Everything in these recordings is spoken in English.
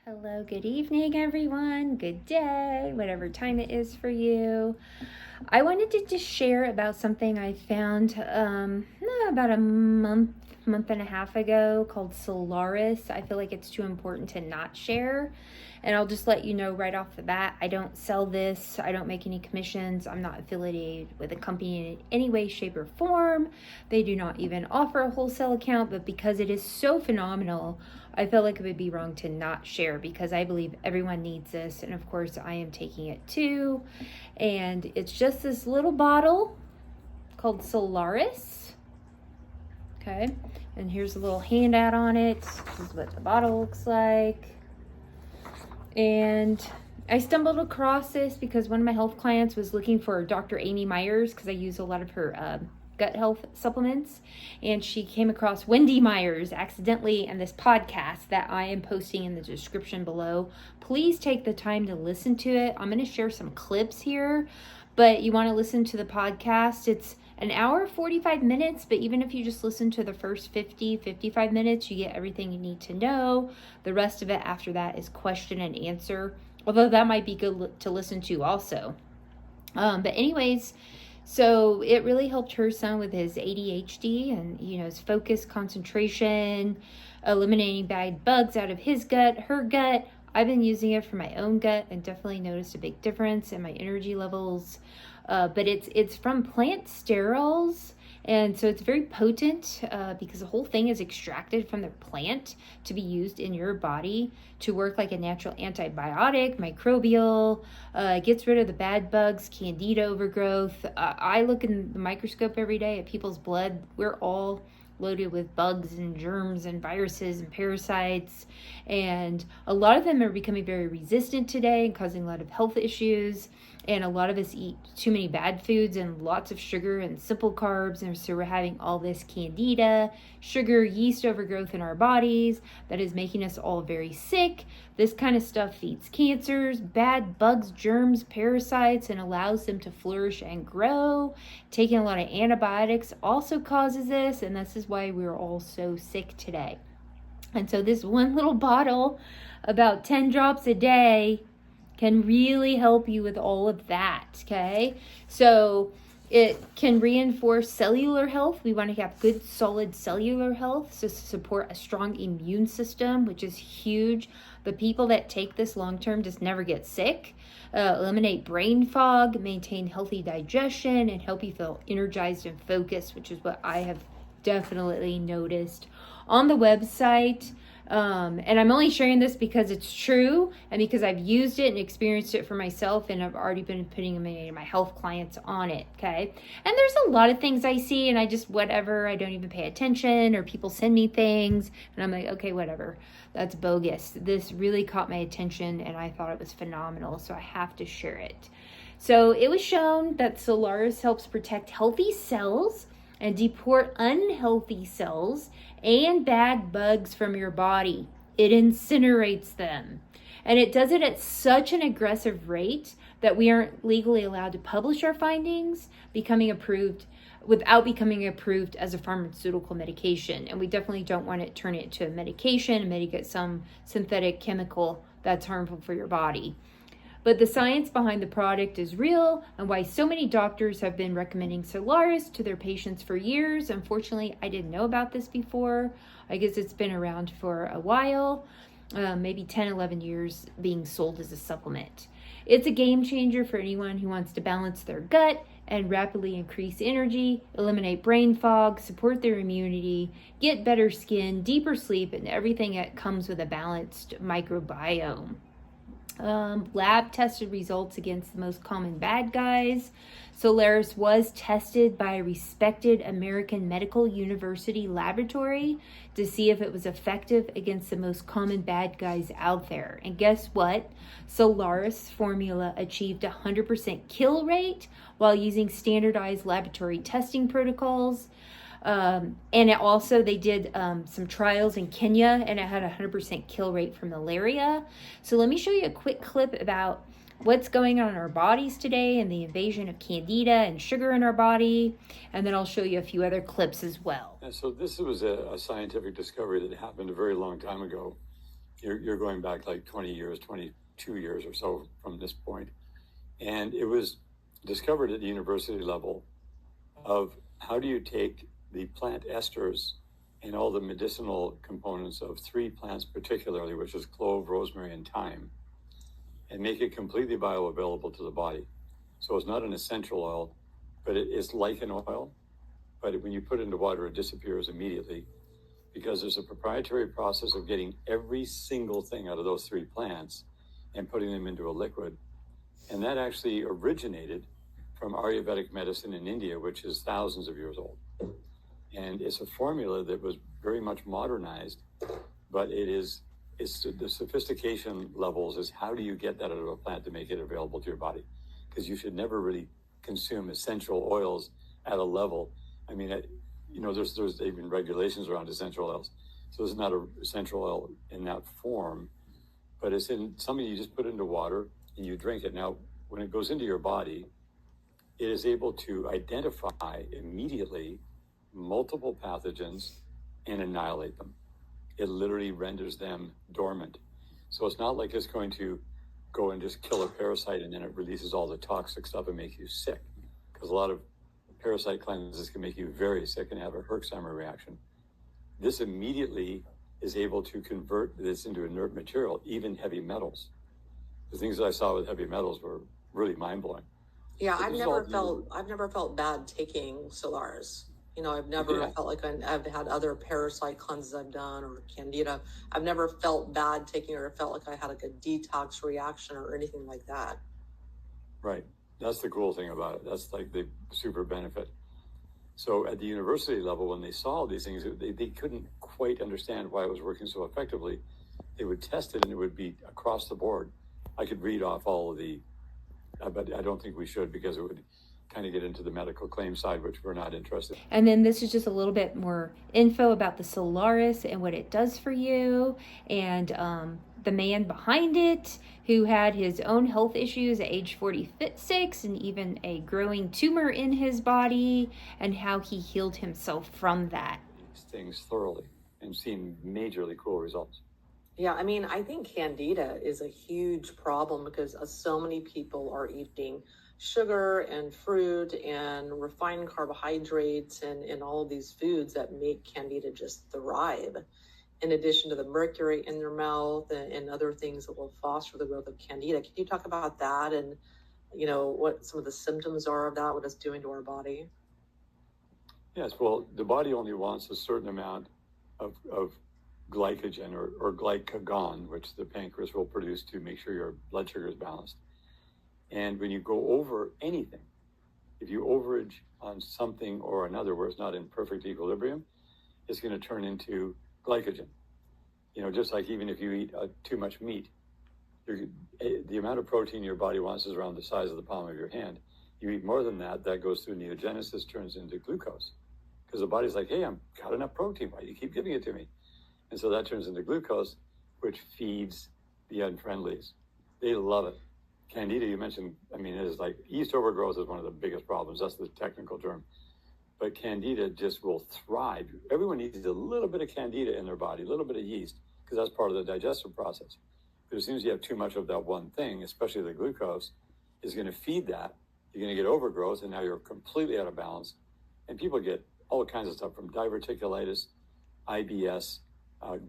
Hello, good evening, everyone. Good day, whatever time it is for you. I wanted to just share about something I found about a month and a half ago called Solaris. I feel like it's too important to not share. And I'll just let you know right off the bat, I don't sell this. I don't make any commissions. I'm not affiliated with a company in any way, shape, or form. They do not even offer a wholesale account, but because it is so phenomenal, I felt like it would be wrong to not share because I believe everyone needs this. And of course, I am taking it too. And it's just this little bottle called Solaris. Okay. And here's a little handout on it. This is what the bottle looks like. And I stumbled across this because one of my health clients was looking for Dr. Amy Myers because I use a lot of her gut health supplements, and she came across Wendy Myers accidentally in this podcast that I am posting in the description below. Please take the time to listen to it. I'm going to share some clips here, but you want to listen to the podcast. It's an hour, 45 minutes, but even if you just listen to the first 55 minutes, you get everything you need to know. The rest of it after that is question and answer, although that might be good to listen to also. But anyways, so it really helped her son with his ADHD and, his focus, concentration, eliminating bad bugs out of his gut, her gut. I've been using it for my own gut and definitely noticed a big difference in my energy levels. But it's from plant sterols, and so it's very potent because the whole thing is extracted from the plant to be used in your body to work like a natural antibiotic, microbial, gets rid of the bad bugs, candida overgrowth. I look in the microscope every day at people's blood. We're all loaded with bugs and germs and viruses and parasites, and a lot of them are becoming very resistant today and causing a lot of health issues. And a lot of us eat too many bad foods and lots of sugar and simple carbs, and so we're having all this candida, sugar, yeast overgrowth in our bodies that is making us all very sick. This kind of stuff feeds cancers, bad bugs, germs, parasites, and allows them to flourish and grow. Taking a lot of antibiotics also causes this, and this is why we're all so sick today. And so this one little bottle, about 10 drops a day, can really help you with all of that, okay? So it can reinforce cellular health. We want to have good, solid cellular health, so to support a strong immune system, which is huge. The people that take this long-term just never get sick. Eliminate brain fog, maintain healthy digestion, and help you feel energized and focused, which is what I have definitely noticed on the website. And I'm only sharing this because it's true and because I've used it and experienced it for myself, and I've already been putting my health clients on it, okay? And there's a lot of things I see and I just, whatever, I don't even pay attention, or people send me things and I'm like, okay, whatever, that's bogus. This really caught my attention and I thought it was phenomenal, so I have to share it. So it was shown that Solaris helps protect healthy cells and deport unhealthy cells and bad bugs from your body. It incinerates them. And it does it at such an aggressive rate that we aren't legally allowed to publish our findings, without becoming approved as a pharmaceutical medication. And we definitely don't want to turn it to a medication and make it some synthetic chemical that's harmful for your body. But the science behind the product is real, and why so many doctors have been recommending Solaris to their patients for years. Unfortunately, I didn't know about this before. I guess it's been around for a while, maybe 10, 11 years being sold as a supplement. It's a game changer for anyone who wants to balance their gut and rapidly increase energy, eliminate brain fog, support their immunity, get better skin, deeper sleep, and everything that comes with a balanced microbiome. Lab tested results against the most common bad guys. Solaris was tested by a respected American medical university laboratory to see if it was effective against the most common bad guys out there. And guess what? Solaris formula achieved 100% kill rate while using standardized laboratory testing protocols. And they did some trials in Kenya, and it had a 100% kill rate for malaria. So let me show you a quick clip about what's going on in our bodies today and the invasion of candida and sugar in our body. And then I'll show you a few other clips as well. And so this was a scientific discovery that happened a very long time ago. You're going back like 20 years, 22 years or so from this point. And it was discovered at the university level of how do you take the plant esters and all the medicinal components of 3 plants particularly, which is clove, rosemary, and thyme, and make it completely bioavailable to the body. So it's not an essential oil, but it is like an oil. But when you put it into water, it disappears immediately because there's a proprietary process of getting every single thing out of those 3 plants and putting them into a liquid. And that actually originated from Ayurvedic medicine in India, which is thousands of years old. And it's a formula that was very much modernized, but it's the sophistication levels is how do you get that out of a plant to make it available to your body? Because you should never really consume essential oils at a level. I mean, there's even regulations around essential oils. So it's not an essential oil in that form, but it's in something you just put into water and you drink it. Now, when it goes into your body, it is able to identify immediately multiple pathogens and annihilate them. It literally renders them dormant. So it's not like it's going to go and just kill a parasite and then it releases all the toxic stuff and make you sick. Because a lot of parasite cleanses can make you very sick and have a Herxheimer reaction. This immediately is able to convert this into inert material, even heavy metals. The things that I saw with heavy metals were really mind-blowing. Yeah, I've never felt bad taking Solaris. I've never felt like I've had other parasite cleanses I've done or candida. I've never felt bad taking it or felt like I had like a detox reaction or anything like that. Right. That's the cool thing about it. That's like the super benefit. So at the university level, when they saw these things, they couldn't quite understand why it was working so effectively. They would test it and it would be across the board. I could read off all of but I don't think we should because it would kind of get into the medical claim side, which we're not interested in. And then this is just a little bit more info about the Solaris and what it does for you, and the man behind it who had his own health issues at age 46 and even a growing tumor in his body, and how he healed himself from that. These things thoroughly and seen majorly cool results. Yeah, I mean, I think candida is a huge problem because so many people are eating sugar and fruit and refined carbohydrates and all of these foods that make candida just thrive, in addition to the mercury in their mouth and other things that will foster the growth of candida. Can you talk about that and, what some of the symptoms are of that, what it's doing to our body? Yes, well, the body only wants a certain amount of glycogen or glycagon, which the pancreas will produce to make sure your blood sugar is balanced. And when you go over anything, if you overage on something or another where it's not in perfect equilibrium, it's going to turn into glycogen. Just like even if you eat too much meat, the amount of protein your body wants is around the size of the palm of your hand. You eat more than that, that goes through neogenesis, turns into glucose. Because the body's like, hey, I've got enough protein. Why do you keep giving it to me? And so that turns into glucose, which feeds the unfriendlies. They love it. Candida, you mentioned, it is like yeast overgrowth is one of the biggest problems. That's the technical term. But candida just will thrive. Everyone needs a little bit of candida in their body, a little bit of yeast, because that's part of the digestive process. But as soon as you have too much of that one thing, especially the glucose, is going to feed that. You're going to get overgrowth, and now you're completely out of balance. And people get all kinds of stuff from diverticulitis, IBS,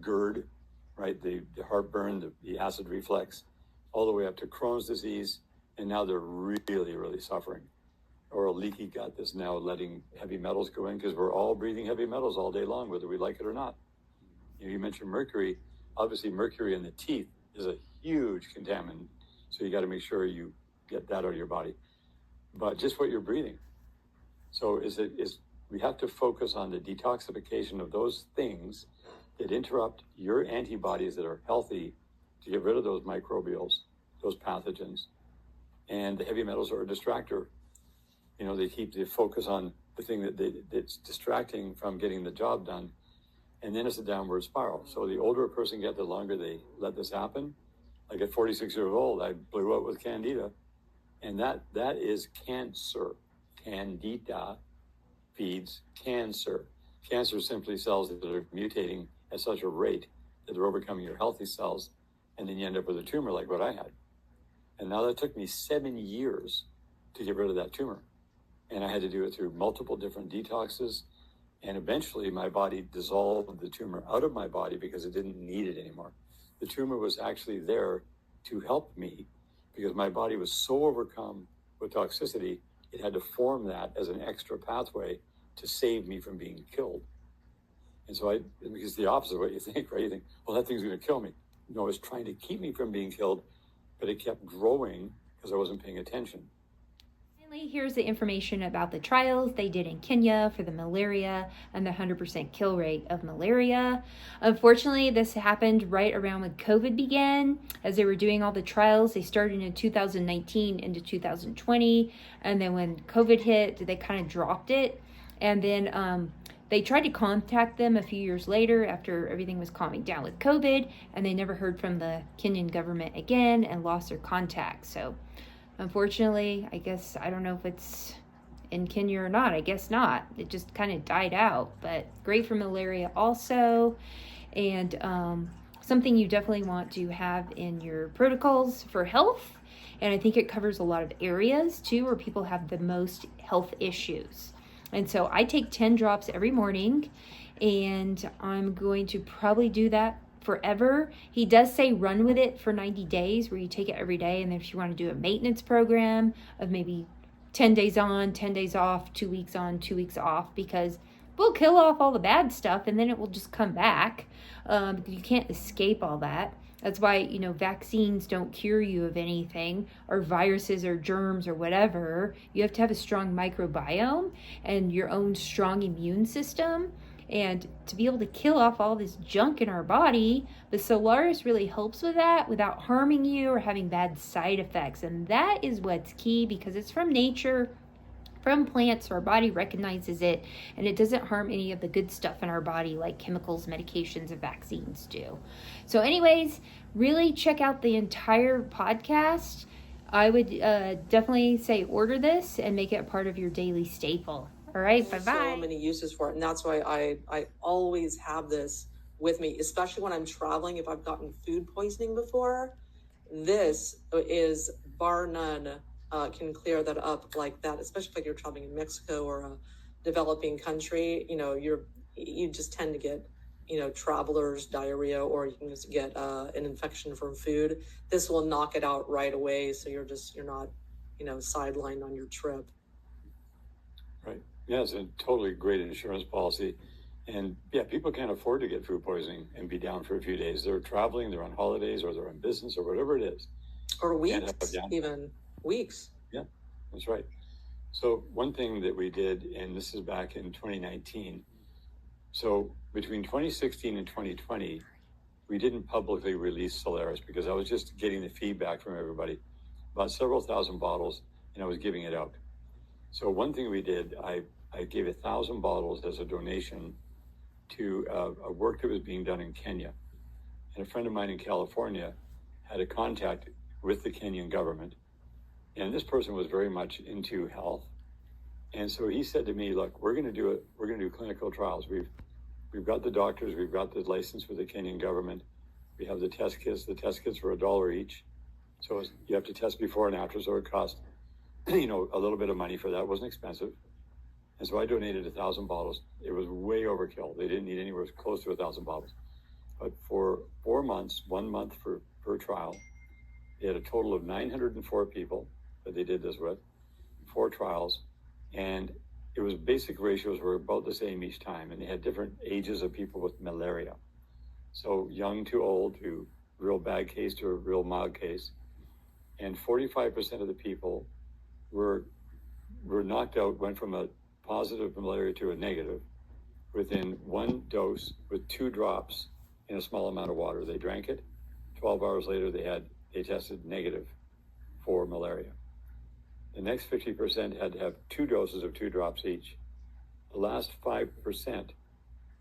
GERD, right? The heartburn, the acid reflux, all the way up to Crohn's disease. And now they're really, really suffering. Or a leaky gut that's now letting heavy metals go in because we're all breathing heavy metals all day long, whether we like it or not. You mentioned mercury. Obviously, mercury in the teeth is a huge contaminant. So you got to make sure you get that out of your body. But just what you're breathing. So we have to focus on the detoxification of those things that interrupt your antibodies that are healthy to get rid of those microbials, those pathogens. And the heavy metals are a distractor. They keep the focus on the thing that's distracting from getting the job done. And then it's a downward spiral. So the older a person gets, the longer they let this happen. Like at 46 years old, I blew up with candida. And that is cancer. Candida feeds cancer. Cancer is simply cells that are mutating at such a rate that they're overcoming your healthy cells, and then you end up with a tumor like what I had. And now that took me 7 years to get rid of that tumor. And I had to do it through multiple different detoxes. And eventually my body dissolved the tumor out of my body because it didn't need it anymore. The tumor was actually there to help me because my body was so overcome with toxicity, it had to form that as an extra pathway to save me from being killed. And so because the opposite of what you think, right? You think, well, that thing's going to kill me. No, it's trying to keep me from being killed, but it kept growing because I wasn't paying attention. Finally, here's the information about the trials they did in Kenya for the malaria and the 100% kill rate of malaria. Unfortunately, this happened right around when COVID began. As they were doing all the trials, they started in 2019 into 2020. And then when COVID hit, they kind of dropped it. And then they tried to contact them a few years later after everything was calming down with COVID, and they never heard from the Kenyan government again and lost their contact. So unfortunately, I guess, I don't know if it's in Kenya or not. I guess not. It just kind of died out, but great for malaria also. And something you definitely want to have in your protocols for health. And I think it covers a lot of areas too where people have the most health issues. And so I take 10 drops every morning, and I'm going to probably do that forever. He does say run with it for 90 days where you take it every day. And then if you want to do a maintenance program of maybe 10 days on, 10 days off, 2 weeks on, 2 weeks off, because we'll kill off all the bad stuff and then it will just come back. You can't escape all that. That's why, vaccines don't cure you of anything, or viruses or germs or whatever. You have to have a strong microbiome and your own strong immune system. And to be able to kill off all this junk in our body, the Solaris really helps with that without harming you or having bad side effects. And that is what's key, because it's from nature, from plants, so our body recognizes it, and it doesn't harm any of the good stuff in our body like chemicals, medications, and vaccines do. So anyways, really check out the entire podcast. I would definitely say order this and make it a part of your daily staple. All right, bye-bye. So many uses for it, and that's why I always have this with me, especially when I'm traveling. If I've gotten food poisoning before, this is bar none can clear that up like that, especially if you're traveling in Mexico or a developing country. You just tend to get travelers diarrhea, or you can just get an infection from food. This will knock it out right away, so you're not sidelined on your trip. Right. Yeah, it's a totally great insurance policy. And yeah, people can't afford to get food poisoning and be down for a few days. They're traveling, they're on holidays, or they're on business, or whatever it is. Or weeks, even weeks. Yeah, that's right. So one thing that we did, and this is back in 2019, so between 2016 and 2020, we didn't publicly release Solaris because I was just getting the feedback from everybody, about several thousand bottles, and I was giving it out. So one thing we did, I gave 1,000 bottles as a donation to a work that was being done in Kenya. And a friend of mine in California had a contact with the Kenyan government. And this person was very much into health. And so he said to me, look, we're going to do clinical trials. We've got the doctors, we've got the license with the Kenyan government. We have the test kits. The test kits were $1 each. So you have to test before and after, so it cost, a little bit of money for that. It wasn't expensive. And so I donated 1,000 bottles. It was way overkill. They didn't need anywhere close to 1,000 bottles. But for 4 months, 1 month per trial, they had a total of 904 people that they did this with, 4 trials. And it was basic ratios were about the same each time. And they had different ages of people with malaria. So young to old, to real bad case to a real mild case. And 45% of the people were knocked out, went from a positive malaria to a negative within 1 dose with 2 drops in a small amount of water. They drank it. 12 hours later, they tested negative for malaria. The next 50% had to have 2 doses of 2 drops each. The last 5%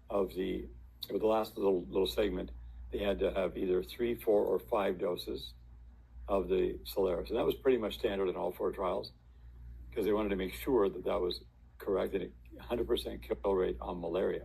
of the last little segment, they had to have either 3, 4, or 5 doses of the Solaris. And that was pretty much standard in all 4 trials because they wanted to make sure that was correct and 100% kill rate on malaria.